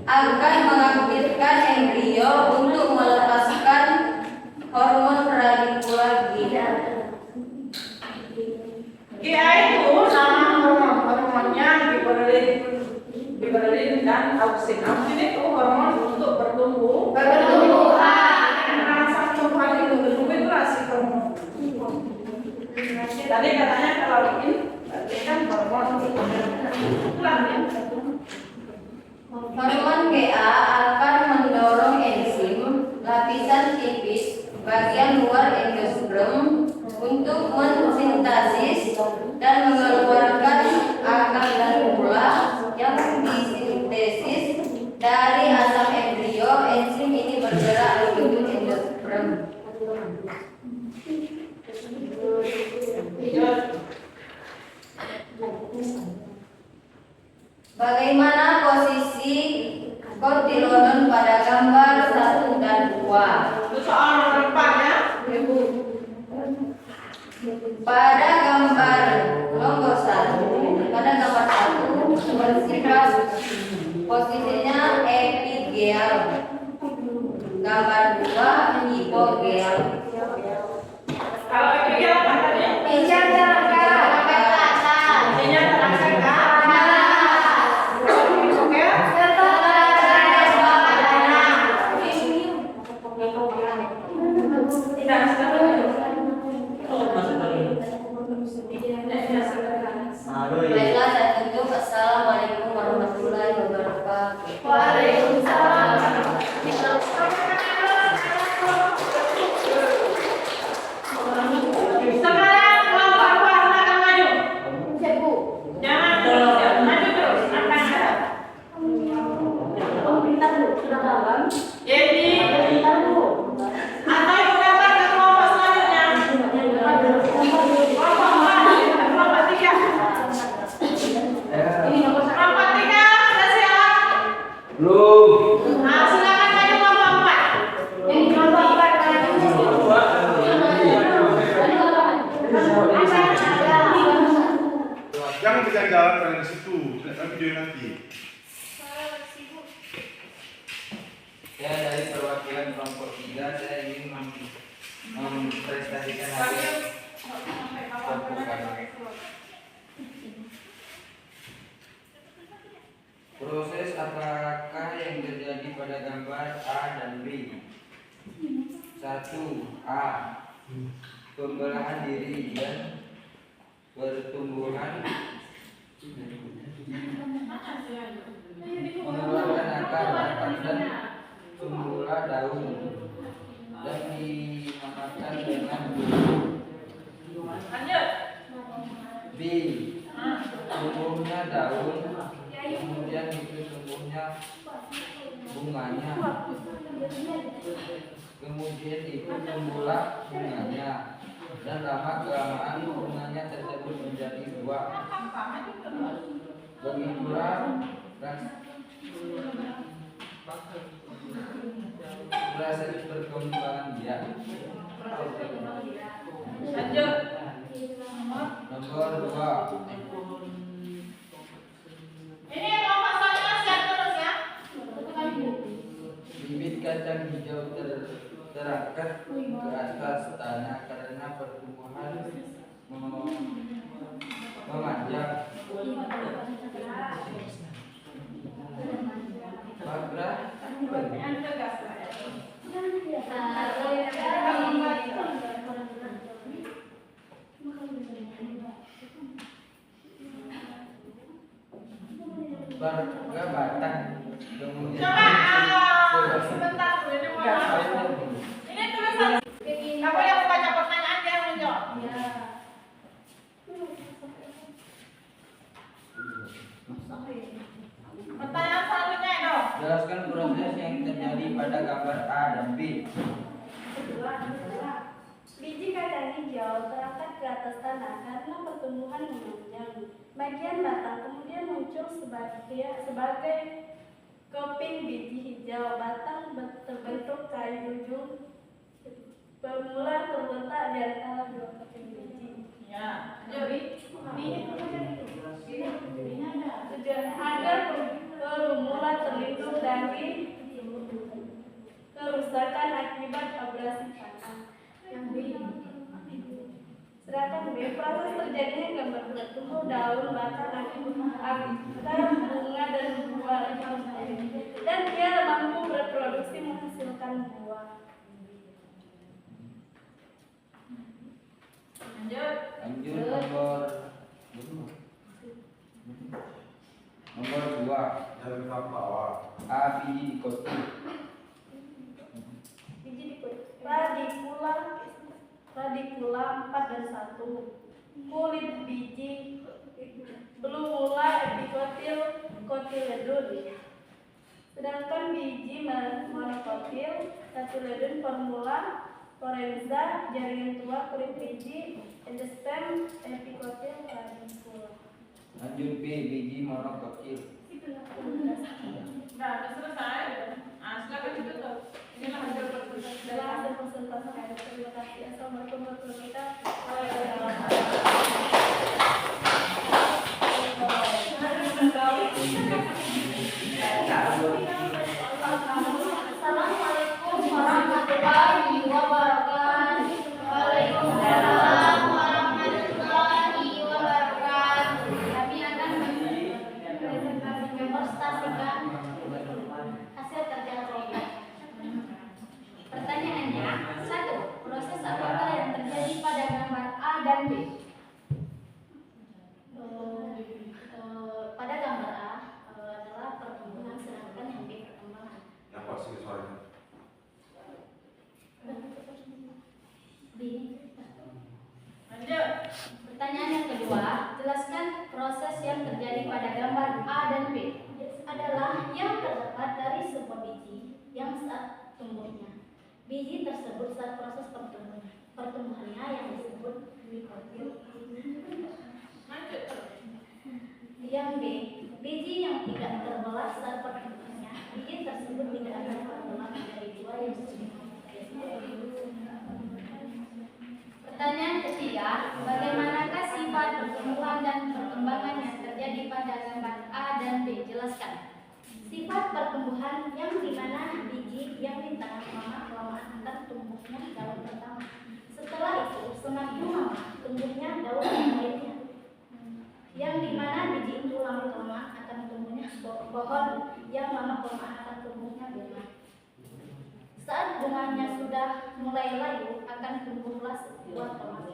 Speaker 4: akan mengaktifkan embrio untuk melepaskan hormon radikula GA.
Speaker 6: GA itu nama hormonnya giberelin dan auksin. Auksin itu hormon untuk pertumbuhan. Rasa tumbuhan itu rasi hormon. Tadi katanya kalau ini berarti kan hormon.
Speaker 4: Hormon GA akan mendorong enzim lapisan tipis bagian luar endosperm untuk mensintesis dan mengeluarkan akar dan gula yang disintesis dari asam embrio. Enzim ini bergerak menuju endosperm. Bagaimana posisi kotilodon pada gambar 1 dan 2?
Speaker 6: Itu soal nomor 4 ya.
Speaker 4: Pada gambar nomor 1, bersifat posisinya epigeal. Gambar 2 hipogeal.
Speaker 6: Kalau itu apa tadi?
Speaker 4: Pinjam Baiklah, saya tutup. Assalamualaikum warahmatullahi wabarakatuh.
Speaker 6: Waalaikumsalam. Kelompok 3 sudah siap?
Speaker 3: Belum.
Speaker 6: Nah, silakan maju kelompok 4.
Speaker 5: Kelompok 4 maju.
Speaker 2: Jangan kejar jalan kalian di situ, tidak video nanti.
Speaker 7: Ya, dari perwakilan kelompok 3 saya ingin mempresentasikan hasil kelompok kami. Proses apakah yang terjadi pada gambar A dan B? 1. A. Pembelahan diri dan pertumbuhan mengeluarkan akar batang dan tumbuhlah daun dan dinamakan dengan
Speaker 6: Lanjut.
Speaker 7: B. Tumbuhnya daun, kemudian itu tumbuhnya bunganya, kemudian itu tumbuhlah bunganya, dan lama kelamaan bunganya tersebut menjadi buah. Begitulah proses perkembangan dia.
Speaker 6: Lanjut.
Speaker 7: Nomor 2.
Speaker 6: Ini kelompok saya siap terus ya.
Speaker 7: Bibit kacang hijau terangkat ke atas tanah karena pertumbuhan memanjang. Bagra
Speaker 6: Yang tegas lah ya.
Speaker 7: Bagra batang, kemudian
Speaker 6: Coba sebentar ini tulisan. Kamu yang membaca pertanyaan dia yang menjawab. Pertanyaan selanjutnya dong.
Speaker 7: jelaskan proses yang terjadi pada gambar A dan B.
Speaker 8: Biji kacang hijau terangkat ke atas tanah karena pertumbuhan memanjang. Bagian batang kemudian muncul sebagai keping biji hijau. Batang terbentuk kayu ujung bermula terletak di antara dua keping biji.
Speaker 6: Ya, jadi
Speaker 8: Tujuan agar bermula terlindung dari kerusakan akibat abrasi tanah. Sedangkan B, proses terjadinya gambar bertumbuh daun batang akar bunga dan buah, dan dia mampu berproduksi menghasilkan buah.
Speaker 6: lanjut.
Speaker 7: Lanjut nomor 2.
Speaker 2: Jangan lupa bawah.
Speaker 7: A. Biji dikotik.
Speaker 8: Biji dikulit radikula 4 dan 1. Kulit biji belumula epikotil kotiledon. Sedangkan biji monokotil kotiledon formula forenza jaringan tua kulit biji endosperm epikotil radikula.
Speaker 7: Lanjut B. Biji monokotil.
Speaker 6: Nah, udah selesai. Nah, silakan ditutup. Inilah hasil presentasi dari
Speaker 8: Setelah
Speaker 6: kami.
Speaker 8: hasil presentasi saya, terima kasih. Assalamualaikum warahmatullahi wabarakatuh.
Speaker 5: Assalamualaikum warahmatullahi wabarakatuh. Waalaikumsalam warahmatullahi wabarakatuh. Kami akan mempresentasikan hasil kerja proyek. Pertanyaannya, 1. Proses apakah yang terjadi pada gambar A dan B? Pada gambar A adalah pertumbuhan, sedangkan yang B perkembangan.
Speaker 2: Yang kuat sih suaranya.
Speaker 5: B.
Speaker 6: Lanjut.
Speaker 5: Pertanyaan yang kedua, jelaskan proses yang terjadi pada gambar A dan B. Adalah yang terdapat dari sebuah biji yang saat tumbuhnya. Biji tersebut saat proses pertumbuhannya yang disebut glikotil.
Speaker 6: Lanjut.
Speaker 5: Yang B, biji yang tidak terbelah saat pertumbuhannya, biji tersebut tidak akan terbelah menjadi dua yang seimbang. Pertanyaan ketiga, bagaimanakah sifat pertumbuhan dan perkembangan yang terjadi pada gambar A dan B? Jelaskan. Sifat pertumbuhan yang dimana biji yang di tangan mama kelamaan akan tumbuhnya daun pertama. Setelah itu semakin lama tumbuhnya daun yang lainnya. Yang dimana biji itu lama-lama akan tumbuhnya pohon yang lama-lama akan tumbuhnya bunga. Saat bunganya sudah mulai layu akan tumbuhlah sebuah tomat.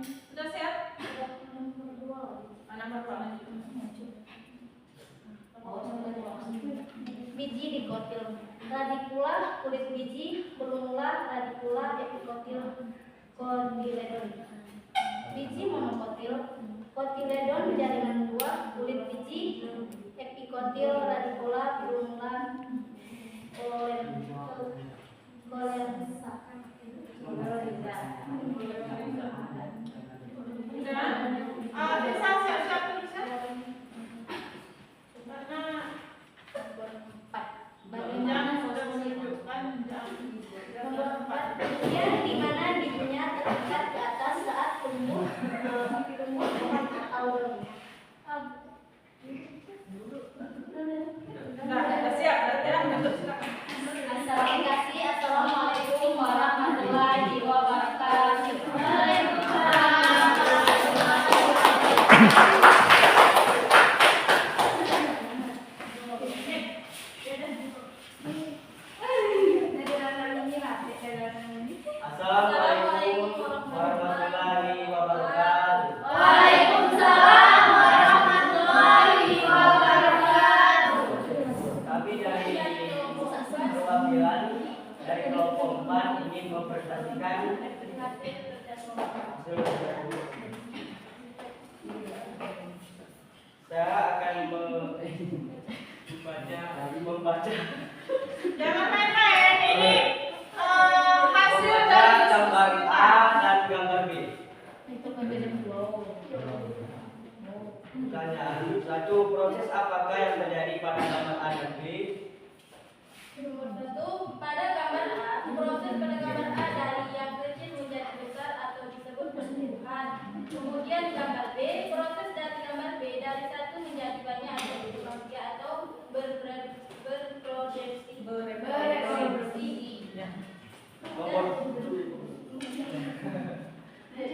Speaker 6: Sudah siap?
Speaker 1: Mana berapa?
Speaker 5: Biji dikotil. Radikula kulit biji, belumlah radikula epikotil kotiledon. Biji monokotil, kotiledon jaringan dua, kulit biji, epikotil radikula belumlah kolensa.
Speaker 6: Bisa siap-siap bisa.
Speaker 5: Bagaimana
Speaker 6: sudah menunjukkan jam.
Speaker 5: Nomor 4, yang dimana bijinya terangkat ke atas saat tumbuh atau
Speaker 6: Sudah siap, latihan bentuk silakan.
Speaker 5: Assalamualaikum warahmatullahi wabarakatuh.
Speaker 7: Assalamualaikum warahmatullahi wabarakatuh.
Speaker 5: Waalaikumsalam warahmatullahi wabarakatuh.
Speaker 7: Kami dari perwakilan dari kelompok 4 ingin mempresentasikan saya akan membaca
Speaker 6: Jangan main-main, ini hasil dari
Speaker 7: gambar A dan gambar B. Pertanyaan 1, proses apakah yang terjadi pada gambar A dan B?
Speaker 5: Nomor 1, pada gambar A, proses pada gambar A dari yang kecil menjadi besar atau disebut pertumbuhan. Kemudian gambar B, proses dari gambar B dari satu menjadi banyak atau berkembang atau berproduksi.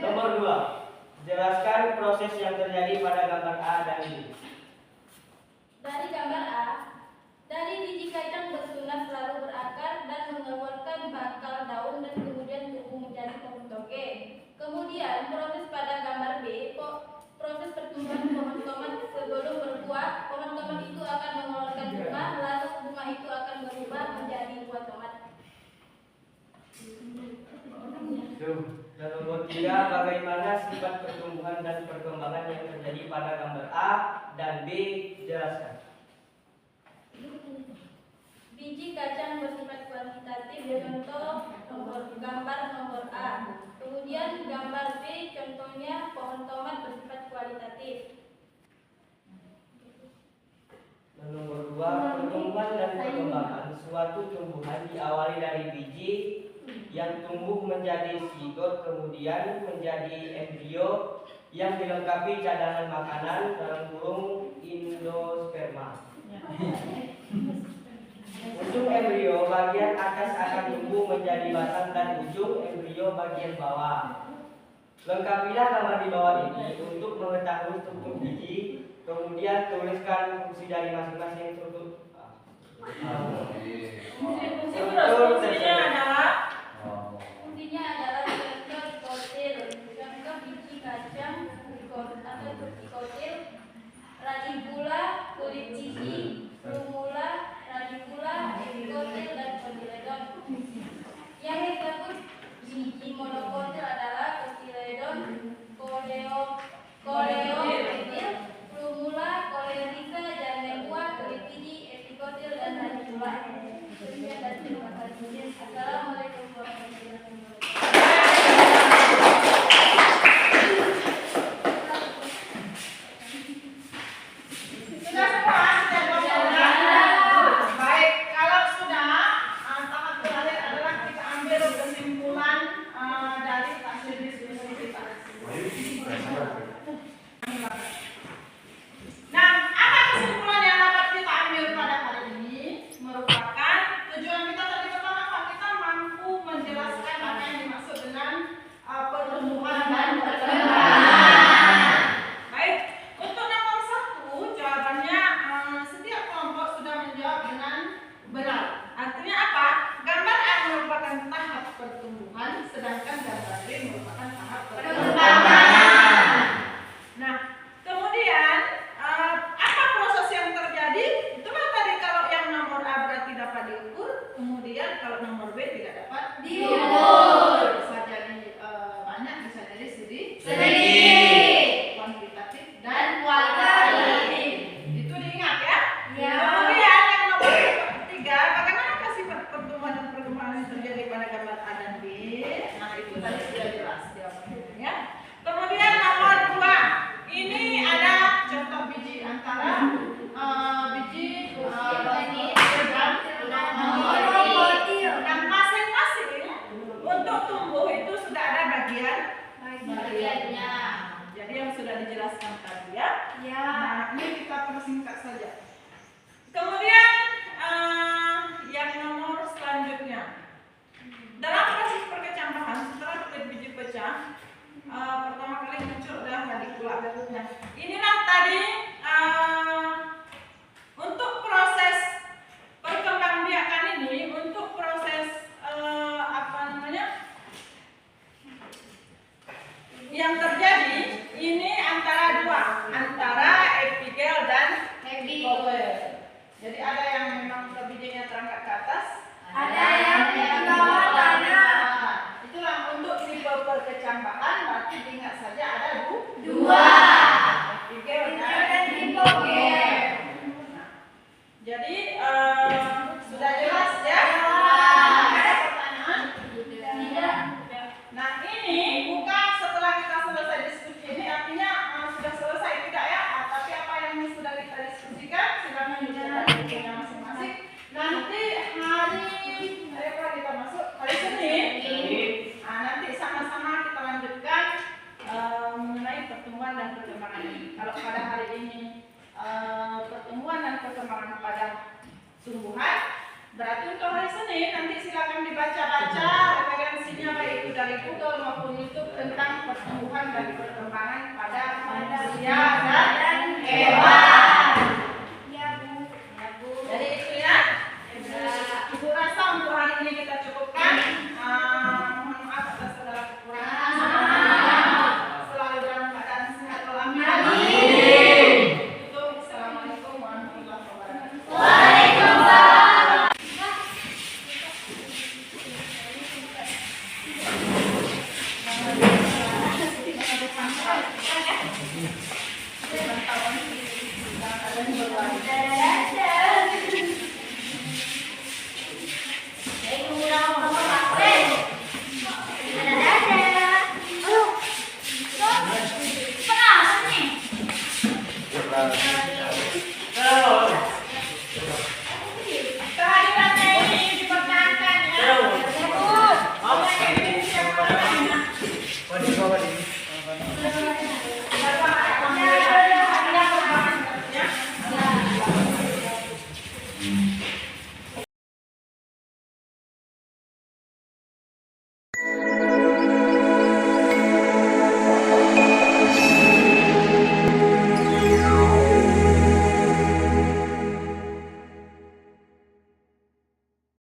Speaker 7: Nomor 2, jelaskan proses yang terjadi pada gambar A dan B.
Speaker 5: Dari gambar A, dari biji kacang bertunas lalu berakar dan mengeluarkan bakal daun dan kemudian tumbuh menjadi pohon toge. Kemudian proses pada gambar B, proses pertumbuhan pohon tomat sebelum berbuah, pohon tomat itu akan mengeluarkan bunga, lalu bunga itu akan berubah menjadi buah tomat.
Speaker 7: Dan nomor 3, bagaimana sifat pertumbuhan dan perkembangan yang terjadi pada gambar A dan B? Jelaskan.
Speaker 5: Biji kacang bersifat kuantitatif, contoh gambar nomor A. Kemudian gambar B, contohnya pohon tomat bersifat kualitatif.
Speaker 7: Dan nomor 2, pertumbuhan dan perkembangan suatu tumbuhan diawali dari biji yang tumbuh menjadi zigot, kemudian menjadi embrio yang dilengkapi cadangan makanan dalam kurung endosperma. Ujung embrio bagian atas akan tumbuh menjadi batang dan ujung embrio bagian bawah. Lengkapilah gambar di bawah ini untuk mengetahui struktur biji, kemudian tuliskan fungsi dari masing-masing struktur.
Speaker 6: Fungsinya adalah
Speaker 5: Fungsinya adalah contoh dikotil, contoh biji kacang atau dikotil, radikula, kulit biji, plumula, radikula, epikotil, dan kotiledon. Yang disebut biji monokotil adalah kotiledon, koleokotil, plumula, kolerika, janebua, kulit biji, epikotil, dan radikula. Demikian dan terima kasih.
Speaker 6: Nah, ini kita persingkat saja. Kemudian yang nomor selanjutnya, dalam proses perkecambahan setelah kulit biji pecah, pertama kali muncul adalah radikula. Nah, inilah tadi untuk proses perkembangbiakan ini, untuk proses yang terjadi ini antara dua, antara epigel dan epilobe. Jadi ada yang memang bijinya terangkat ke atas,
Speaker 8: Ada yang di bawah tanah.
Speaker 6: Itulah untuk tipe perkecambahan, berarti ingat saja ada
Speaker 8: Dua.
Speaker 6: epigel dan
Speaker 8: Epilobe.
Speaker 6: Jadi sudah jelas ya? Ada pertanyaan?
Speaker 8: Tidak.
Speaker 6: Nah ini bukan setelah kita selesai diskusi ini artinya sudah selesai, tidak ya? Tapi apa yang sudah kita diskusikan silakan dicatat di bukunya masing-masing. Nanti hari apa kita masuk? Hari Senin. Nanti sama-sama kita lanjutkan mengenai pertumbuhan dan perkembangan ini. Kalau pada hari ini pertumbuhan dan perkembangan pada tumbuhan, berarti untuk hari Senin nanti silakan dibaca-baca referensinya baik itu dari Google maupun YouTube tentang pertumbuhan dan perkembangan pada manusia dan hewan.
Speaker 8: Ya, Bu.
Speaker 6: Jadi itu ya. Ibu rasa untuk hari ini kita cukupkan. Mohon maaf atas segala kekurangan. Selalu dalam keadaan sehat walafiat. Itu assalamualaikum warahmatullahi wabarakatuh. Kehadirannya ini dipertahankan ya. Oke, ini siapa namanya?